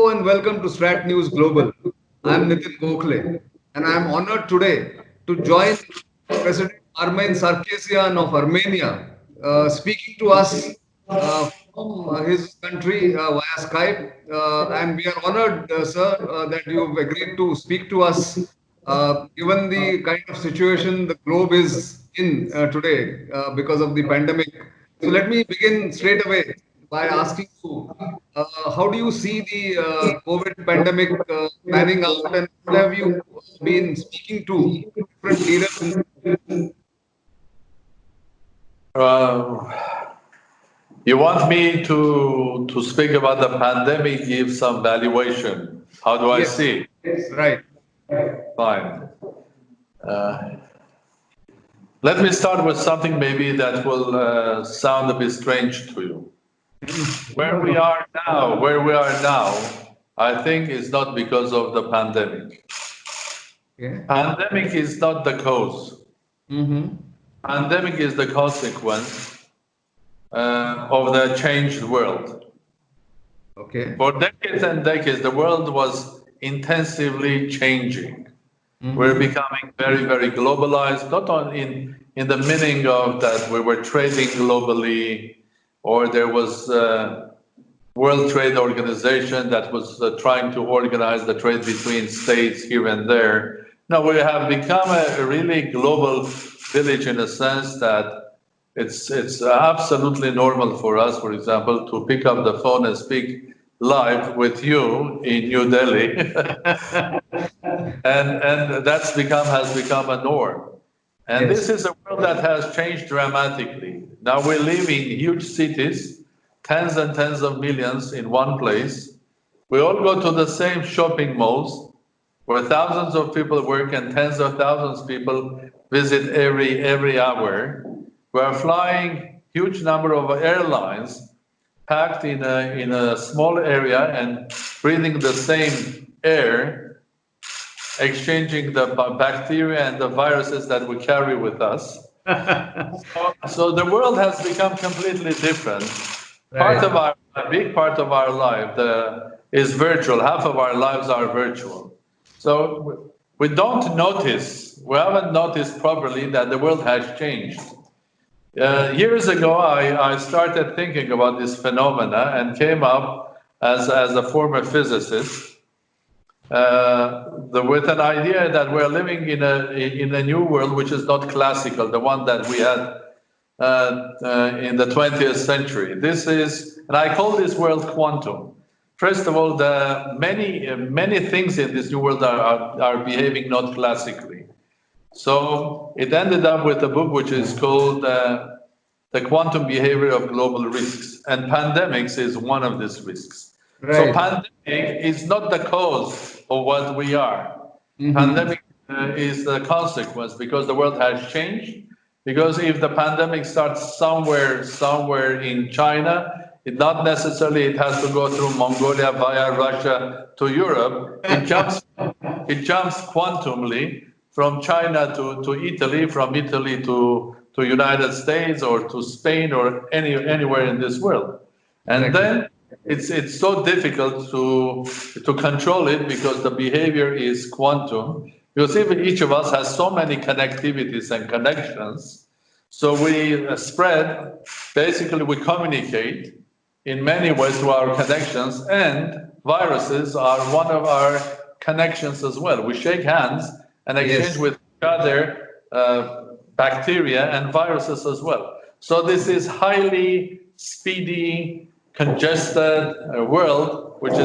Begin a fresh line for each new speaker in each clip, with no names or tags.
Hello and welcome to Strat News Global. I'm Nitin Gokhale and I'm honored today to join President Armen Sarkisian of Armenia speaking to us from his country via Skype. And we are honored, sir, that you've agreed to speak to us given the kind of situation the globe is in today because of the pandemic. So let me begin straight away by asking you, how do you see the COVID pandemic panning out, and what have you been speaking to different leaders in?
Uh, you want me to speak about the pandemic, give some valuation. How do I
Yes,
see
right.
it? Fine. Uh, Let me start with something maybe that will sound a bit strange to you. Where we are now, I think is not because of the pandemic.
Yeah.
Pandemic is not the cause.
Mm-hmm.
Pandemic is the consequence of the changed world.
Okay.
For decades and decades, the world was intensively changing. We're
Mm-hmm.
becoming very, very globalized, not only in the meaning of that we were trading globally, or there was World Trade Organization that was trying to organize the trade between states here and there. No, we have become a really global village in a sense that it's absolutely normal for us, for example, to pick up the phone and speak live with you in New Delhi, and that's become has become a norm. And this
Yes.
is a world that has changed dramatically. Now we live in huge cities, tens and tens of millions in one place. We all go to the same shopping malls where thousands of people work and tens of thousands of people visit every hour. We are flying huge number of airlines packed in a small area and breathing the same air, exchanging the bacteria and the viruses that we carry with us. So the world has become completely different. Part
Right.
of our, a big part of our life is virtual. Half of our lives are virtual. So we don't notice, we haven't noticed properly that the world has changed. Years ago, I started thinking about this phenomena and came up as a former physicist with an idea that we're living in a new world which is not classical, the one that we had in the 20th century. This is, and I call this world quantum. First of all, the many things in this new world are behaving not classically. So it ended up with a book which is called The Quantum Behavior of Global Risks, and pandemics is one of these risks. So
Right.
pandemic is not the cause of what we are.
Mm-hmm.
Pandemic is the consequence because the world has changed. Because if the pandemic starts somewhere in China, it has to go through Mongolia via Russia to Europe. It jumps quantumly from China to Italy, from Italy to United States or to Spain or anywhere in this world. And
Exactly.
then it's so difficult to control it because the behavior is quantum. Because even each of us has so many connectivities and connections, so we spread. Basically, we communicate in many ways through our connections, and viruses are one of our connections as well. We shake hands and exchange
Yes.
with each other bacteria and viruses as well. So this is highly speedy, congested world, which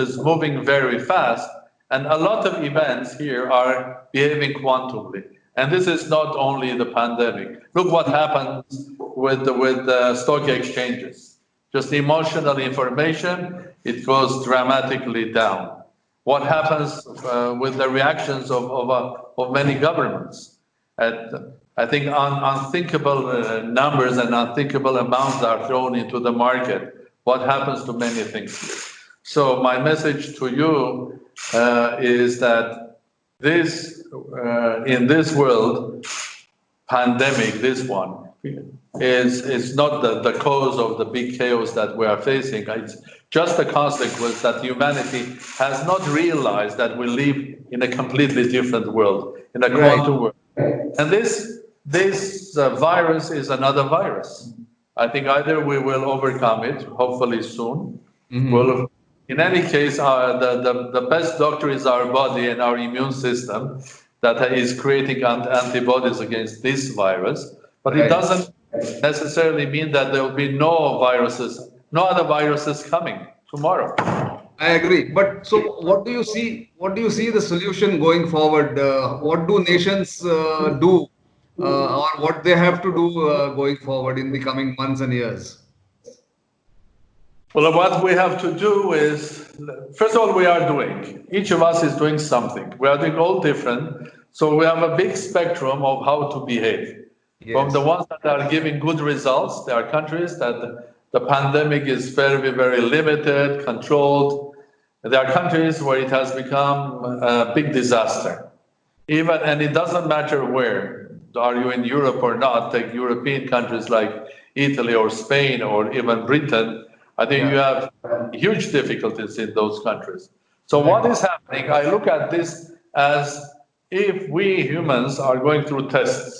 is moving very fast, and a lot of events here are behaving quantumly. And this is not only the pandemic. Look what happens with the stock exchanges. Just emotional information, it goes dramatically down. What happens with the reactions of many governments? At, I think unthinkable numbers and unthinkable amounts are thrown into the market. What happens to many things here? So my message to you is that in this world, pandemic, this one, is not the cause of the big chaos that we are facing. It's just a consequence that humanity has not realized that we live in a completely different world, in a
Right.
quantum world. And this virus is another virus. I think either we will overcome it, hopefully soon. Well, in any case, the best doctor is our body and our immune system that is creating antibodies against this virus. But it
Right.
doesn't necessarily mean that there will be no viruses, no other viruses coming tomorrow.
I agree. But so what do you see? What do you see the solution going forward? What do nations do, or what they have to do going forward in the coming months and years?
Well, what we have to do is, first of all, we are doing. Each of us is doing something. We are doing all different. So we have a big spectrum of how to behave. From the
Yes.
ones that are giving good results, there are countries that the pandemic is very, very limited, controlled. There are countries where it has become a big disaster. Even, and it doesn't matter where. Are you in Europe or not? Take European countries like Italy or Spain or even Britain. I think you
Yeah.
have huge difficulties in those countries. So what
Right.
is happening? I look at this as if we humans are going through tests.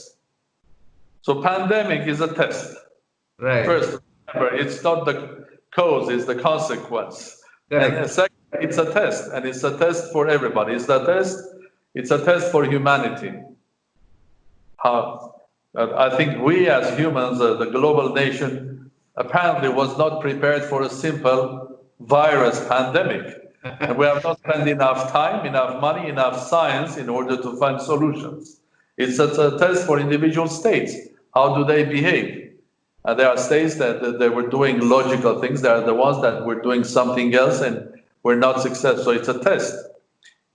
So pandemic is a test.
Right.
First, remember, it's not the cause, it's the consequence. And
Correct.
second, it's a test, and it's a test for everybody. It's a test for humanity. How, I think we as humans, the global nation, apparently was not prepared for a simple virus pandemic. And we have not spent enough time, enough money, enough science in order to find solutions. It's a test for individual states. How do they behave? There are states that they were doing logical things. There are the ones that were doing something else and were not successful. So it's a test.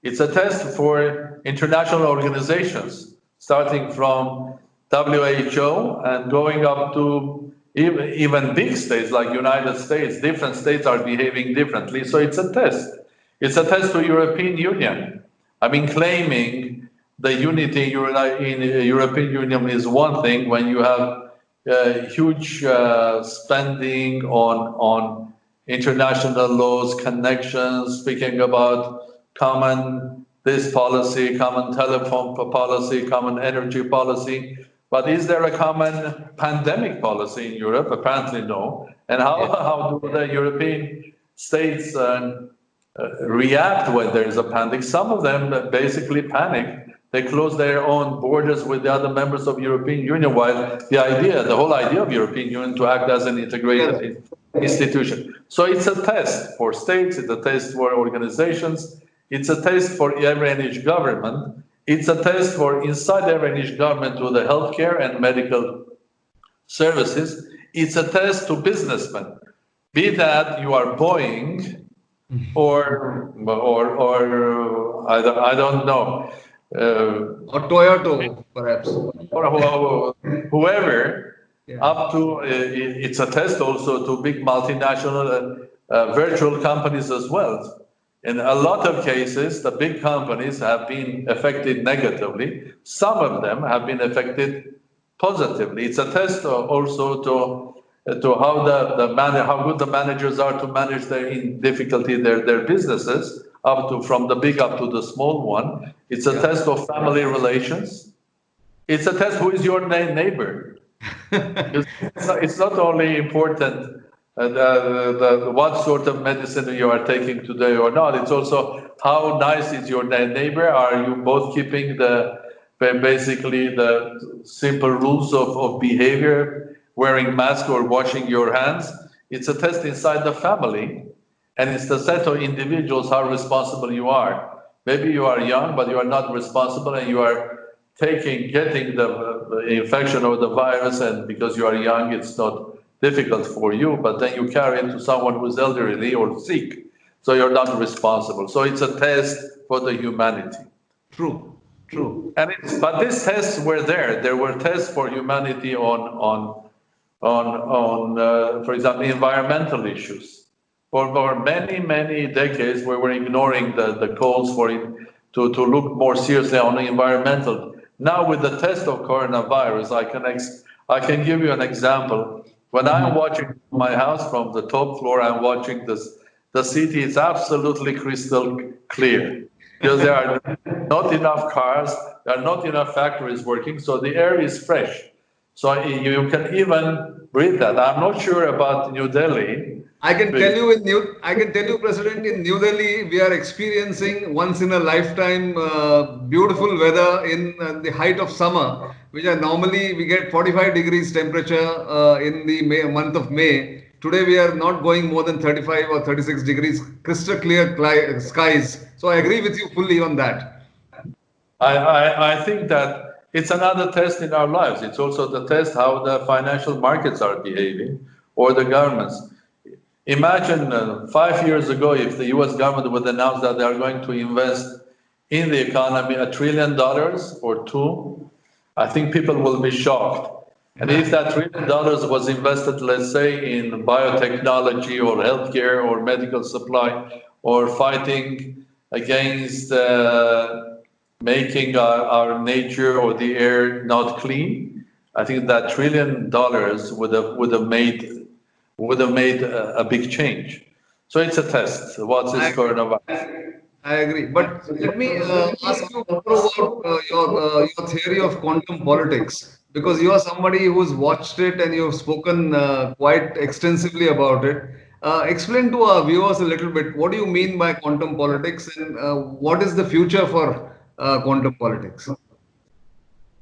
It's a test for international organizations, starting from WHO and going up to even big states like United States. Different states are behaving differently. So it's a test. It's a test to European Union. I mean, claiming the unity in the European Union is one thing when you have huge spending on international laws, connections, speaking about common this policy, common telephone policy, common energy policy. But is there a common pandemic policy in Europe? Apparently no. And how do the European states react when there is a panic? Some of them basically panic. They close their own borders with the other members of European Union, while the whole idea of European Union to act as an integrated institution. So it's a test for states, it's a test for organizations, it's a test for every NH government, it's a test for inside every NH government to the healthcare and medical services, it's a test to businessmen. Be that you are Boeing or I don't know.
Or Toyota, perhaps.
Or whoever,
Yeah.
up to it's a test also to big multinational virtual companies as well. In a lot of cases, the big companies have been affected negatively. Some of them have been affected positively. It's a test also to how good the managers are to manage their businesses from the big up to the small one. It's a test of family relations. It's a test who is your neighbor. It's not only important what sort of medicine you are taking today or not. It's also how nice is your neighbor. Are you both keeping basically the simple rules of behavior, wearing mask or washing your hands? It's a test inside the family, and it's the set of individuals how responsible you are. Maybe you are young, but you are not responsible, and you are getting the infection or the virus, and because you are young, it's not difficult for you, but then you carry it to someone who's elderly or sick, so you're not responsible. So it's a test for the humanity.
True. True.
But these tests were there. There were tests for humanity for example, environmental issues. For many decades, we were ignoring the calls for it to look more seriously on the environmental. Now, with the test of coronavirus, I can give you an example. When I'm watching my house from the top floor, I'm watching the city is absolutely crystal clear because there are not enough cars, there are not enough factories working, so the air is fresh. So you can even breathe that. I'm not sure about New Delhi.
I can tell you, President, in New Delhi, we are experiencing once in a lifetime beautiful weather in the height of summer, which are normally we get 45 degrees temperature in the month of May. Today we are not going more than 35 or 36 degrees, crystal clear skies. So I agree with you fully on that.
I think that it's another test in our lives. It's also the test how the financial markets are behaving or the governments. Imagine 5 years ago, if the US government would announce that they are going to invest in the economy $1 trillion or two, I think people will be shocked. And if that $1 trillion was invested, let's say, in biotechnology or healthcare or medical supply or fighting against making our nature or the air not clean, I think that $1 trillion would have made a big change. So it's a test. What's this coronavirus?
I agree. But let me ask you more about your theory of quantum politics, because you are somebody who's watched it and you've spoken quite extensively about it. Explain to our viewers a little bit, what do you mean by quantum politics, and what is the future for quantum politics?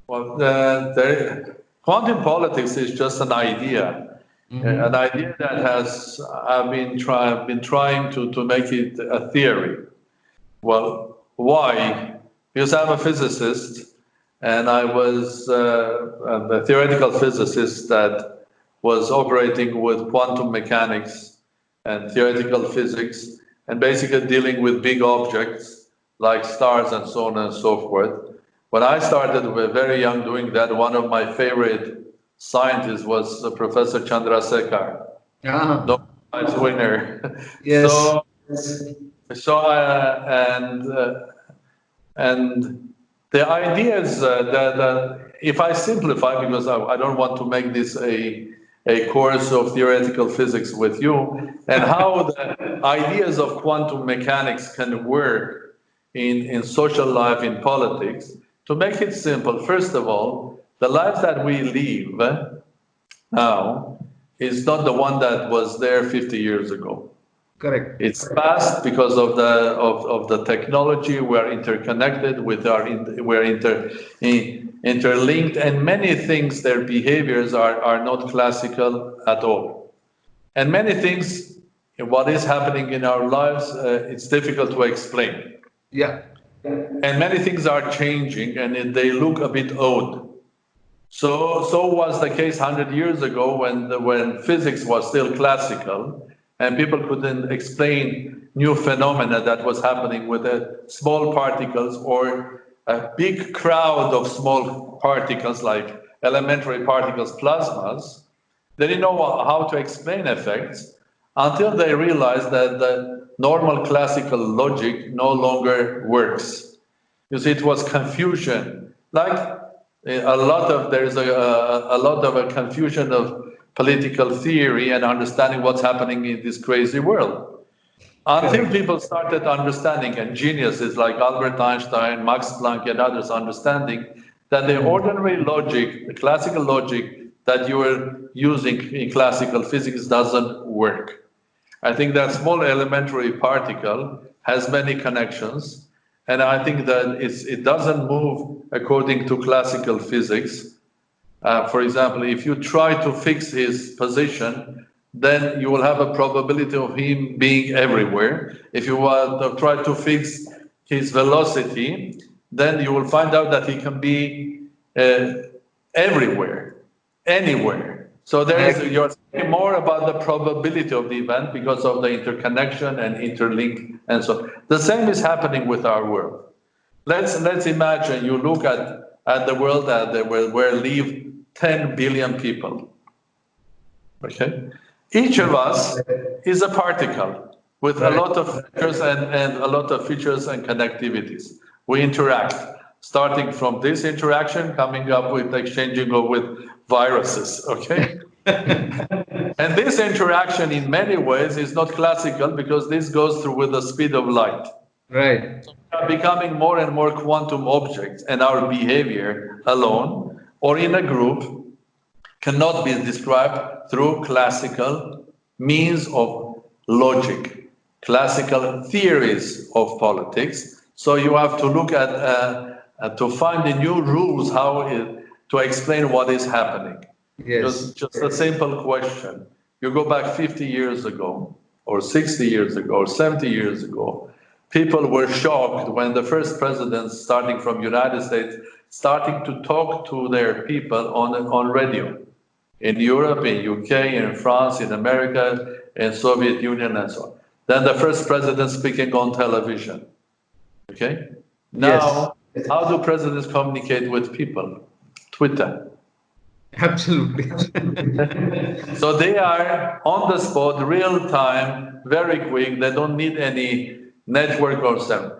Well, quantum politics is just an idea, an idea that has I've been trying to make it a theory. Well, why? Because I'm a physicist, and I was a theoretical physicist that was operating with quantum mechanics and theoretical physics, and basically dealing with big objects like stars and so on and so forth. When I started very young doing that, one of my favorite scientists was Professor Chandrasekhar,
Ah,
Nobel Prize winner.
yes.
So, and the idea is that if I simplify, because I don't want to make this a course of theoretical physics with you, and how the ideas of quantum mechanics can work in social life, in politics. To make it simple, first of all, the life that we live now is not the one that was there 50 years ago.
Correct.
It's fast because of the technology. We are interconnected with we're interlinked, and many things, their behaviors are not classical at all. And many things, what is happening in our lives, it's difficult to explain.
Yeah.
And many things are changing, and they look a bit odd. So was the case 100 years ago when physics was still classical, and people couldn't explain new phenomena that was happening with small particles or a big crowd of small particles like elementary particles, plasmas. They didn't know how to explain effects until they realized that the normal classical logic no longer works. You see, it was confusion. Like there's a lot of a confusion of political theory and understanding what's happening in this crazy world. Until people started understanding, and geniuses like Albert Einstein, Max Planck, and others understanding that the ordinary logic, the classical logic that you were using in classical physics doesn't work. I think that small elementary particle has many connections, and I think that it doesn't move according to classical physics. For example, if you try to fix his position, then you will have a probability of him being everywhere. If you want to try to fix his velocity, then you will find out that he can be everywhere, anywhere. So you're thinking more about the probability of the event because of the interconnection and interlink and so on. The same is happening with our world. Let's imagine you look at the world where live 10 billion people. Okay? Each of us is a particle with a lot of features and a lot of features and connectivities. We interact, starting from this interaction, coming up with exchanging with viruses, okay? And this interaction in many ways is not classical because this goes through with the speed of light.
Right.
We are becoming more and more quantum objects, and our behavior alone or in a group cannot be described through classical means of logic, classical theories of politics. So you have to look at to find the new rules to explain what is happening.
Yes.
Just a simple question. You go back 50 years ago, or 60 years ago, or 70 years ago, people were shocked when the first president, starting from United States, starting to talk to their people on radio. In Europe, in UK, in France, in America, in Soviet Union, and so on. Then the first president speaking on television. Okay? Now, how do presidents communicate with people? Twitter.
Absolutely.
So they are on the spot, real time, very quick. They don't need any network or something.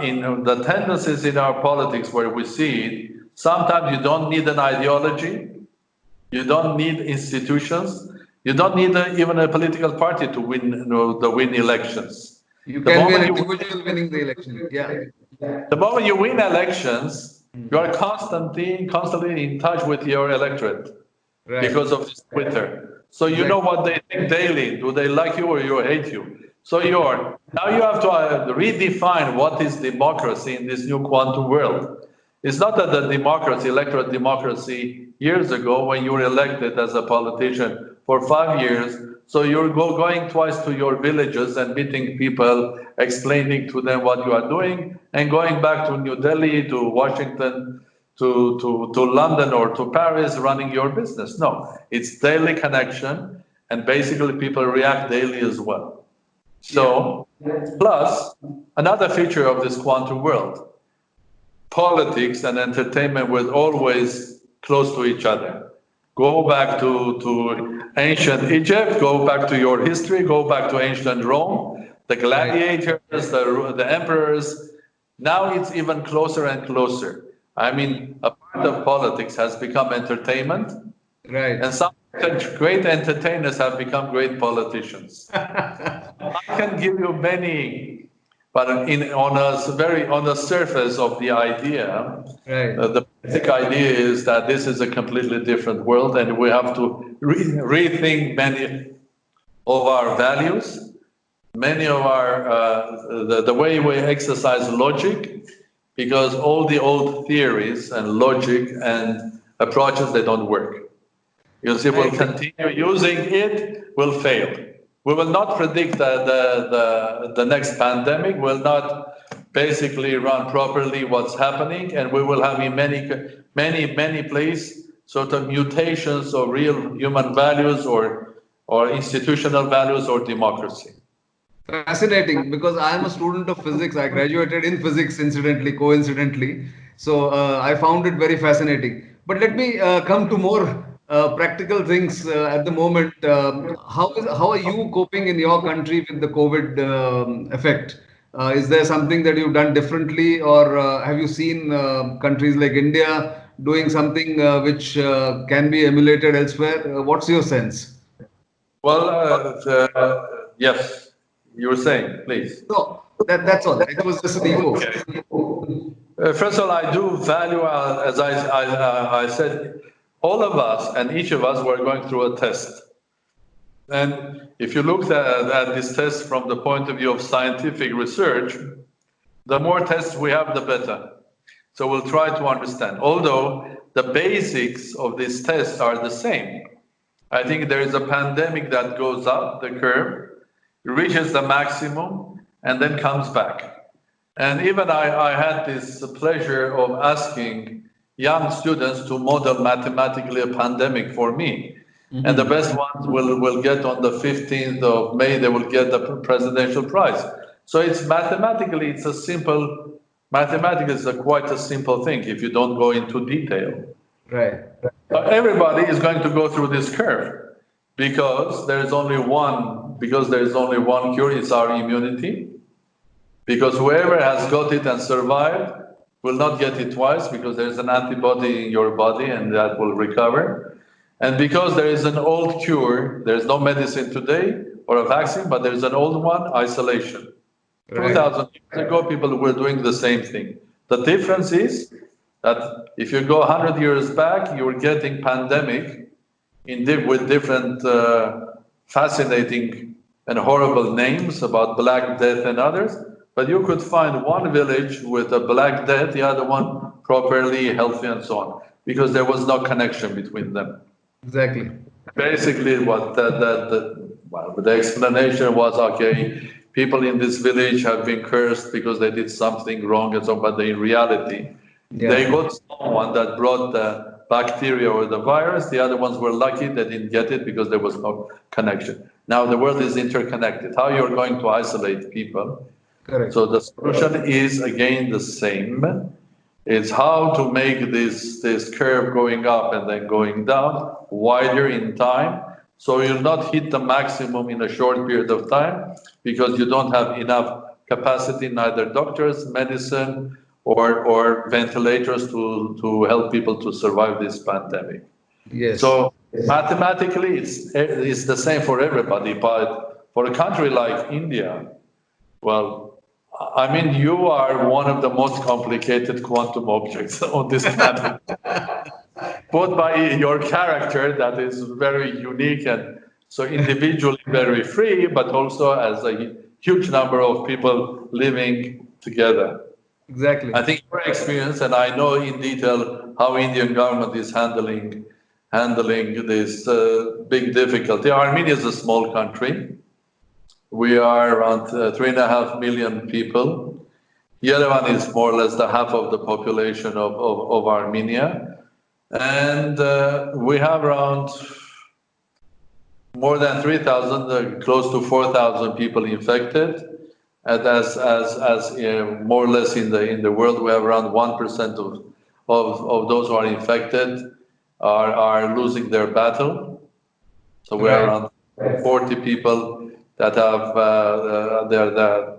In the tendencies in our politics where we see it, sometimes you don't need an ideology, you don't need institutions, you don't need even a political party to win elections.
You can be an individual winning the election. Yeah.
The moment you win elections, you are constantly in touch with your electorate.
Right.
Because of this Twitter. So you know what they think daily. Do they like you or you hate you? So now you have to redefine what is democracy in this new quantum world. It's not that the democracy, electoral democracy, years ago when you were elected as a politician for 5 years, so you're going twice to your villages and meeting people, explaining to them what you are doing, and going back to New Delhi, to Washington, to London or to Paris, running your business. No, it's daily connection, and basically people react daily as well. So, plus, another feature of this quantum world, politics and entertainment were always close to each other. Go back to ancient Egypt, go back to your history, go back to ancient Rome, the gladiators, the emperors. Now it's even closer and closer. I mean, a part of politics has become entertainment,
Right.
and some great entertainers have become great politicians. I can give you many, but on the surface of the idea,
Right.
the basic idea is that this is a completely different world, and we have to rethink many of our values, many of our the way we exercise logic, because all the old theories and logic and approaches, they don't work. Because if we'll continue using it, we'll fail. We will not predict the next pandemic, will not basically run properly what's happening, and we will have in many places sort of mutations of real human values or institutional values or democracy.
Fascinating, because I am a student of physics. I graduated in physics, coincidentally. So I found it very fascinating. But let me come to more practical things at the moment. How are you coping in your country with the COVID effect? Is there something that you've done differently, or have you seen countries like India doing something which can be emulated elsewhere? What's your sense?
Well, yes, you were saying, please.
No, that's all. It was just an echo.
Okay. First of all, I do value, as I said, all of us and each of us were going through a test. And if you look at this test from the point of view of scientific research, the more tests we have, the better. So we'll try to understand. Although the basics of this test are the same. I think there is a pandemic that goes up the curve, reaches the maximum, and then comes back. And even I had this pleasure of asking young students to model mathematically a pandemic for me. Mm-hmm. And the best ones will get on the 15th of May, they will get the presidential prize. So it's mathematically quite a simple thing if you don't go into detail.
Right.
Everybody is going to go through this curve because there is only one cure, it's our immunity. Because whoever has got it and survived will not get it twice because there's an antibody in your body and that will recover. And because there is an old cure, there's no medicine today or a vaccine, but there's an old one, isolation.
Right.
2000 years ago, people were doing the same thing. The difference is that if you go 100 years back, you were getting pandemic with different fascinating and horrible names about Black Death and others, but you could find one village with a Black Death, the other one properly healthy and so on, because there was no connection between them.
Exactly.
Basically, what the explanation was, okay, people in this village have been cursed because they did something wrong and so on, but in reality, they got someone that brought the bacteria or the virus. The other ones were lucky they didn't get it because there was no connection. Now the world is interconnected. How you're going to isolate people?
Correct.
So the solution is again the same. It's how to make this curve going up and then going down wider in time, so you'll not hit the maximum in a short period of time because you don't have enough capacity, neither doctors, medicine, or ventilators to help people to survive this pandemic.
Yes.
So mathematically, it's the same for everybody, but for a country like India, well, I mean, you are one of the most complicated quantum objects on this planet. Both by your character that is very unique and so individually very free, but also as a huge number of people living together.
Exactly.
I think your experience, and I know in detail how Indian government is handling this big difficulty. Armenia is a small country. We are around 3.5 million people. Yerevan is more or less the half of the population of Armenia. And we have around more than 3,000, close to 4,000 people infected. And as more or less in the world, we have around 1% of those who are infected are losing their battle. So we are around 40 people that have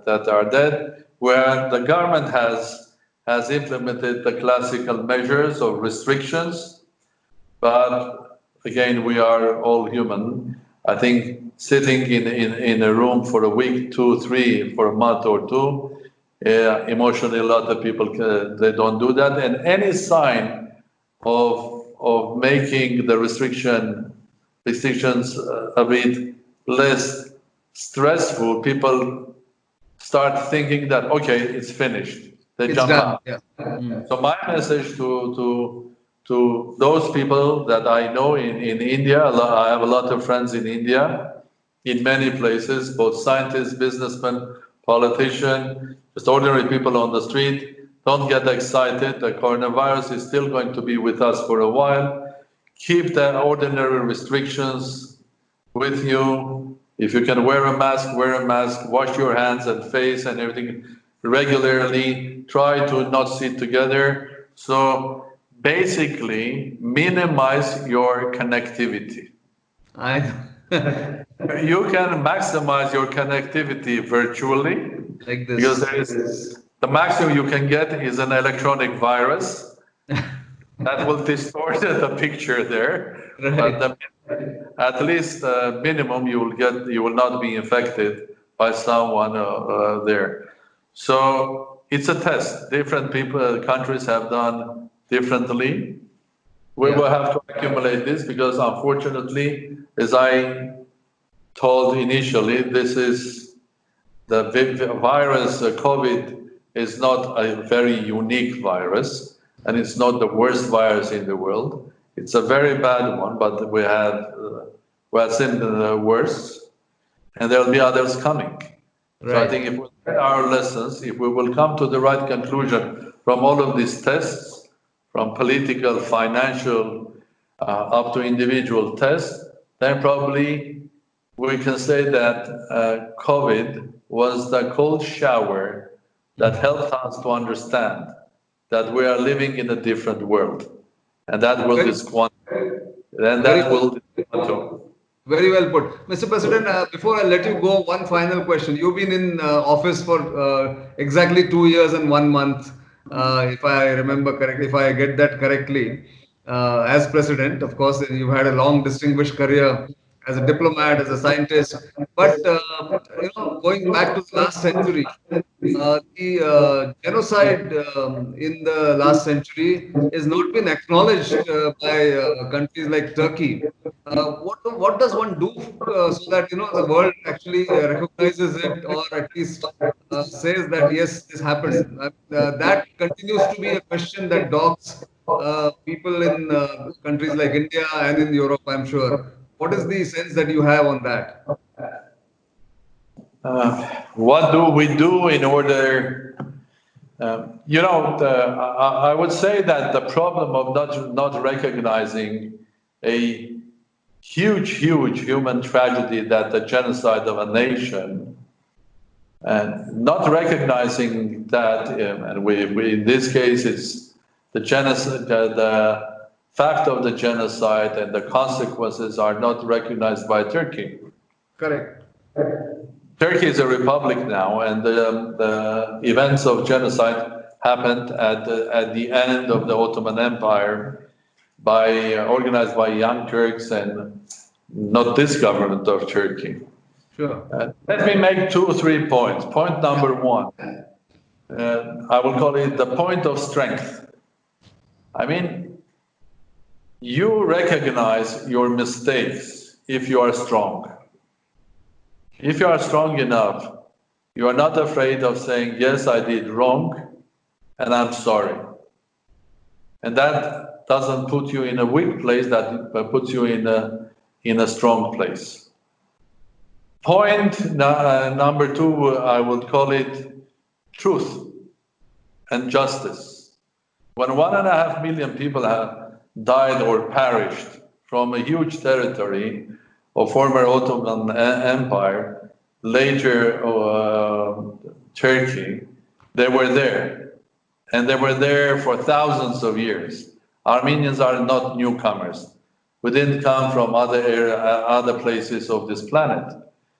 that are dead, where the government has implemented the classical measures of restrictions, but again, we are all human. I think sitting in a room for a week, 2, 3, for a month or two, emotionally, a lot of people they don't do that, and any sign of making the restrictions a bit less stressful, people start thinking that, okay, it's finished. They jump out.
Yeah.
So my message to those people that I know in India, I have a lot of friends in India, in many places, both scientists, businessmen, politicians, just ordinary people on the street. Don't get excited. The coronavirus is still going to be with us for a while. Keep the ordinary restrictions with you. If you can wear a mask, wash your hands and face and everything regularly. Try to not sit together. So basically, minimize your connectivity. You can maximize your connectivity virtually.
Like this.
Because the maximum you can get is an electronic virus. That will distort the picture there.
Right.
But at least minimum you will not be infected by someone there. So it's a test. Different countries have done differently. We will have to accumulate this because unfortunately, as I told initially, this is the virus, COVID is not a very unique virus, and it's not the worst virus in the world. It's a very bad one, but we have seen the worst, and there will be others coming. Right. So I think if we learn our lessons, if we will come to the right conclusion from all of these tests, from political, financial, up to individual tests, then probably we can say that COVID was the cold shower that helped us to understand that we are living in a different world. And that will
Very well put. Mr. President, before I let you go, one final question. You've been in office for exactly 2 years and 1 month, if I remember correctly, if I get that correctly. as president. Of course, you've had a long, distinguished career as a diplomat, as a scientist. But going back to the last century, the genocide in the last century has not been acknowledged by countries like Turkey. What does one do so that the world actually recognizes it, or at least says that yes, this happened? That continues to be a question that dogs people in countries like India and in Europe, I'm sure. What is the sense that you have on that?
What do we do in order? I would say that the problem of not recognizing a huge human tragedy, that the genocide of a nation, and not recognizing that, and we in this case it's the genocide, the fact of the genocide and the consequences are not recognized by Turkey.
Correct.
Turkey is a republic now, and the events of genocide happened at the end of the Ottoman Empire, organized by Young Turks and not this government of Turkey.
Sure.
Let me make 2 or 3 points. Point number one, I will call it the point of strength. I mean, you recognize your mistakes if you are strong. If you are strong enough, you are not afraid of saying, yes, I did wrong, and I'm sorry. And that doesn't put you in a weak place, that puts you in a strong place. Point number two, I would call it truth and justice. When 1.5 million people have died or perished from a huge territory of former Ottoman Empire, later Turkey, they were there. And they were there for thousands of years. Armenians are not newcomers. We didn't come from other places of this planet.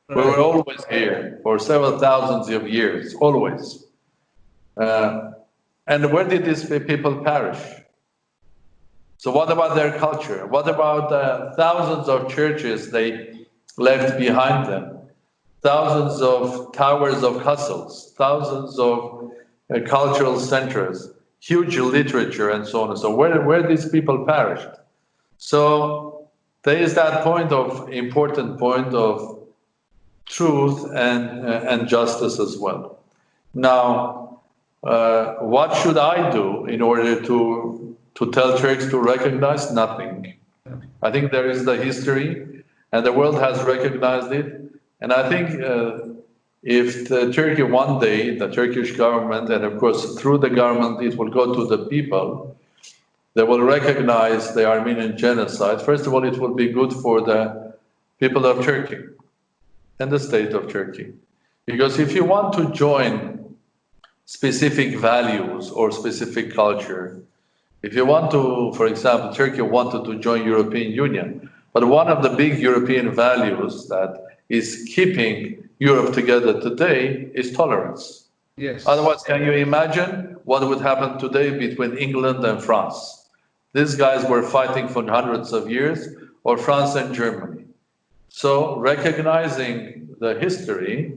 We were always here for several thousands of years, always. And where did these people perish? So what about their culture? What about the thousands of churches they left behind them? Thousands of towers of castles, thousands of cultural centers, huge literature, and so on and so on. Where these people perished? So there is that important point of truth and justice as well. Now, what should I do in order to tell Turks to recognize? Nothing. I think there is the history, and the world has recognized it. And I think if Turkey one day, the Turkish government, and of course through the government it will go to the people, they will recognize the Armenian genocide. First of all, it will be good for the people of Turkey and the state of Turkey. Because if you want to join specific values or specific culture, if you want to, for example, Turkey wanted to join European Union, but one of the big European values that is keeping Europe together today is tolerance.
Yes.
Otherwise, can you imagine what would happen today between England and France? These guys were fighting for hundreds of years, or France and Germany. So recognizing the history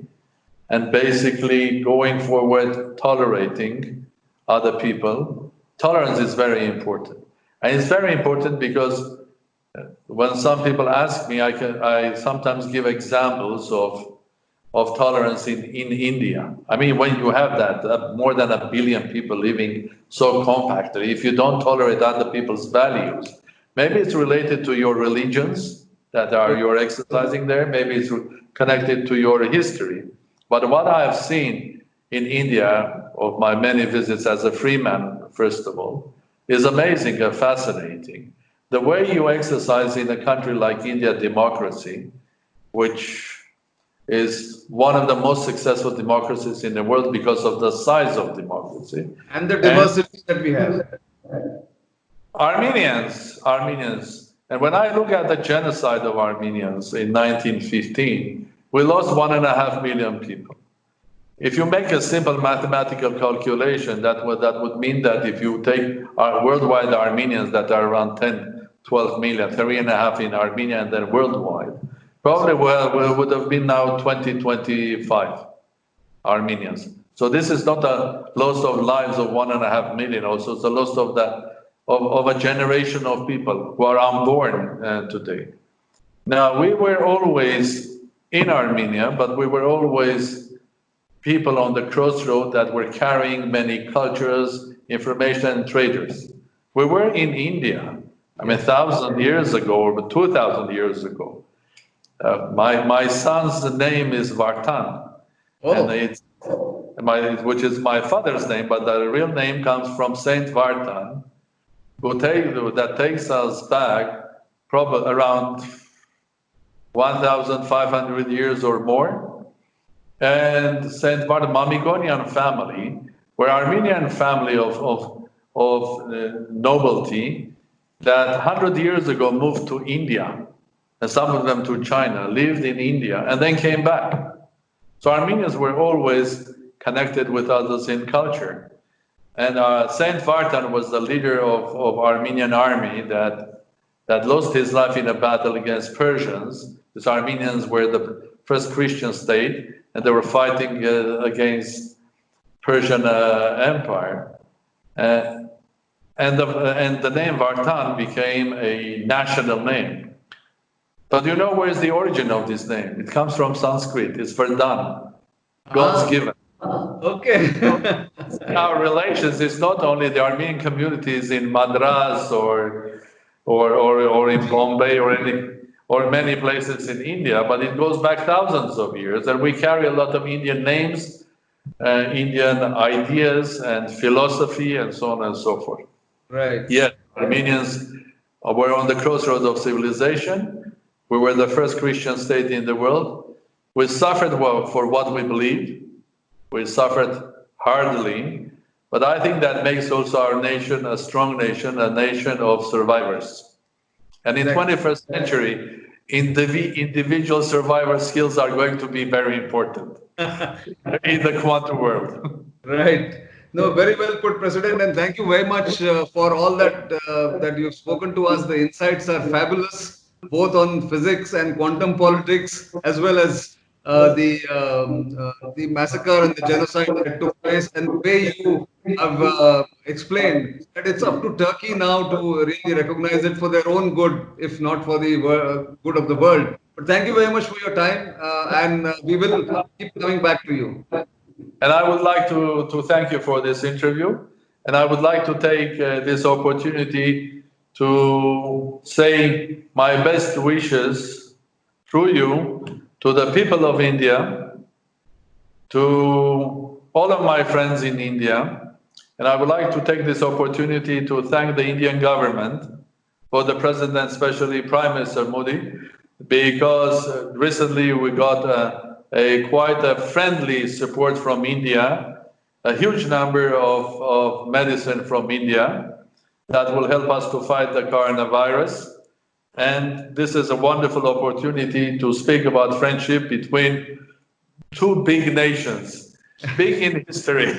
and basically going forward, tolerating other people, tolerance is very important. And it's very important because when some people ask me, I sometimes give examples of tolerance in India. I mean, when you have that, more than 1 billion people living so compactly, if you don't tolerate other people's values, maybe it's related to your religions that you're exercising there, maybe it's connected to your history. But what I have seen in India, of my many visits as a free man, first of all, is amazing and fascinating. The way you exercise in a country like India democracy, which is one of the most successful democracies in the world because of the size of democracy.
And the diversity that we have.
Armenians, and when I look at the genocide of Armenians in 1915, we lost 1.5 million people. if you make a simple mathematical calculation, that would mean that if you take our worldwide Armenians that are around 10, 12 million, 3.5 in Armenia and then worldwide, probably would have been now 20, 25 Armenians. So this is not a loss of lives of 1.5 million. Also, it's a loss of of a generation of people who are unborn today. Now, we were always in Armenia, but we were always people on the crossroad that were carrying many cultures, information, and traders. We were in India, 1,000 years ago or 2,000 years ago. My son's name is Vartan, and which is my father's name, but the real name comes from Saint Vartan, that takes us back probably around 1,500 years or more. And Saint Vartan Mamikonian family were Armenian family of nobility that 100 years ago moved to India, and some of them to China, lived in India, and then came back. So Armenians were always connected with others in culture. And Saint Vartan was the leader of Armenian army that lost his life in a battle against Persians. These Armenians were the first Christian state, and they were fighting against Persian Empire. And the name Vartan became a national name. But you know where is the origin of this name? It comes from Sanskrit. It's Vardhan, God's given.
Okay.
Our relations is not only the Armenian communities in Madras or in Bombay or many places in India, but it goes back thousands of years, and we carry a lot of Indian names, Indian ideas and philosophy, and so on and so forth.
Right.
Yes, Armenians were on the crossroads of civilization. We were the first Christian state in the world. We suffered for what we believed. We suffered hardly, but I think that makes also our nation a strong nation, a nation of survivors. And in 21st century, individual survivor skills are going to be very important in the quantum world.
Right. No, very well put, President, and thank you very much for all that you've spoken to us. The insights are fabulous, both on physics and quantum politics, as well as the massacre and the genocide that took place, and the way you have explained that it's up to Turkey now to really recognize it for their own good, if not for the good of the world. But thank you very much for your time, and we will keep coming back to you.
And I would like to thank you for this interview. And I would like to take this opportunity to say my best wishes through you to the people of India, to all of my friends in India. And I would like to take this opportunity to thank the Indian government, for the President, especially Prime Minister Modi, because recently we got quite a friendly support from India, a huge number of medicine from India that will help us to fight the coronavirus. And this is a wonderful opportunity to speak about friendship between two big nations, big in history.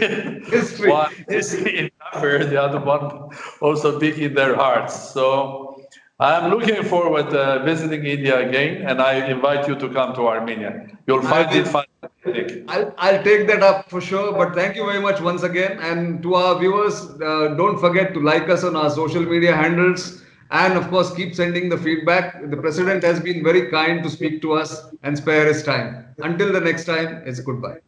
One is in number, the other one also big in their hearts. So I'm looking forward to visiting India again, and I invite you to come to Armenia. You'll find it fantastic.
I'll take that up for sure. But thank you very much once again. And to our viewers, don't forget to like us on our social media handles. And of course, keep sending the feedback. The President has been very kind to speak to us and spare his time. Until the next time, it's goodbye.